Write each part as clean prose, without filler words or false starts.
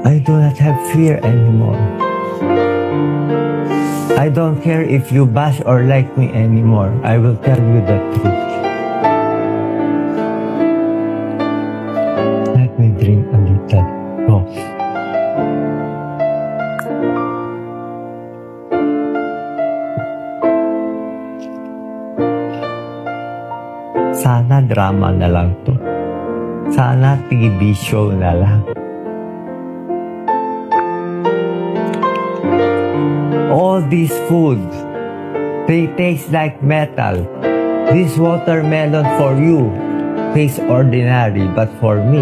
I do not have fear anymore. I don't care if you bash or like me anymore. I will tell you the truth. Let me drink a little rose. Sana drama na lang to. Sana TV show na lang. All these foods, they taste like metal. This watermelon for you tastes ordinary, but for me,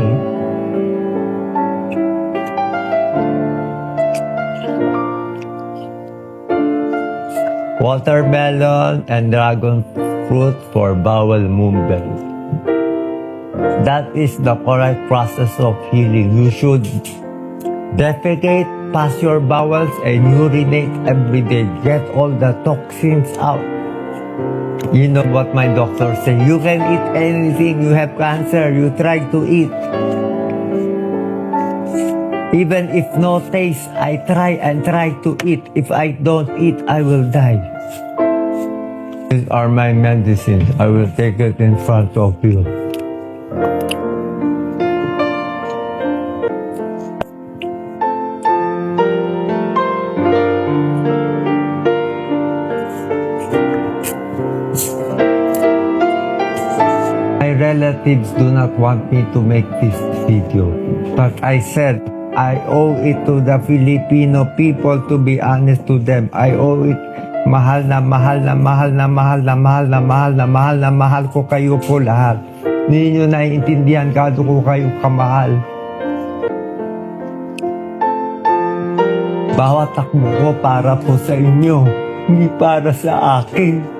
watermelon and dragon fruit for bowel movement. That is the correct process of healing. You should defecate past your bowels and urinate every day. Get all the toxins out. You know what my doctor said? You can eat anything. You have cancer. You try to eat. Even if no taste, I try and try to eat. If I don't eat, I will die. These are my medicines. I will take it in front of you. My relatives do not want me to make this video, but I said I owe it to the Filipino people to be honest to them. I owe it. Mahal na mahal na mahal na mahal na mahal na mahal na mahal na mahal ko kayo po lahat. Hindi nyo naiintindihan kado ko kayo kamahal. Bawat takbo ko para po sa inyo, hindi para sa akin.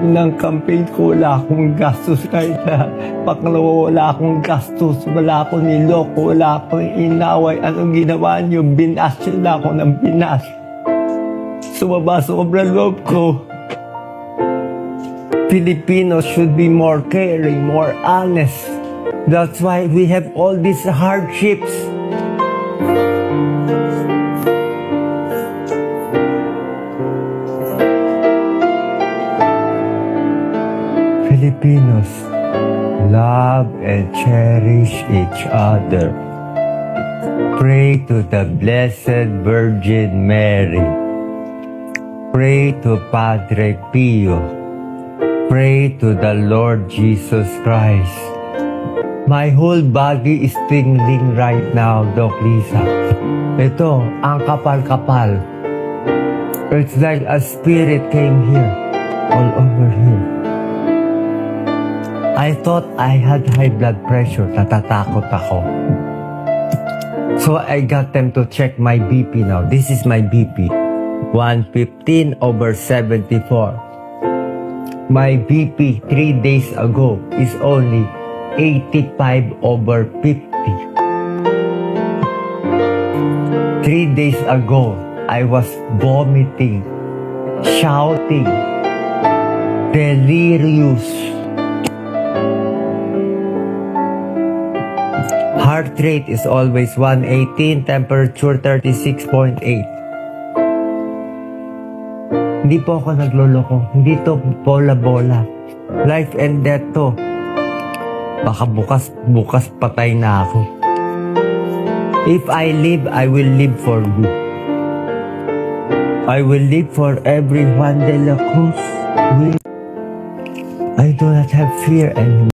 Unang campaign ko, wala akong gastos kahit na pangalawa, wala akong gastos, wala akong niloko, wala akong inaway. Anong ginawa niyo? Binas nila ako ng binas. Sumaba sobrang loob ko. Filipinos should be more caring, more honest. That's why we have all these hardships. Filipinos love and cherish each other. Pray to the Blessed Virgin Mary. Pray to Padre Pio. Pray to the Lord Jesus Christ. My whole body is tingling right now, Doc Lisa. Ito, ang kapal-kapal. It's like a spirit came here, all over here. I thought I had high blood pressure. Natatakot ako. So I got them to check my BP now. This is my BP. 115/74. My BP 3 days ago is only 85/50. 3 days ago, I was vomiting, shouting, delirious. Heart rate is always 118, temperature 36.8. Hindi po ako nagloloko. Hindi to bola-bola. Life and death to. Baka bukas patay na ako. If I live, I will live for you. I will live for everyone de la Cruz. I do not have fear anymore.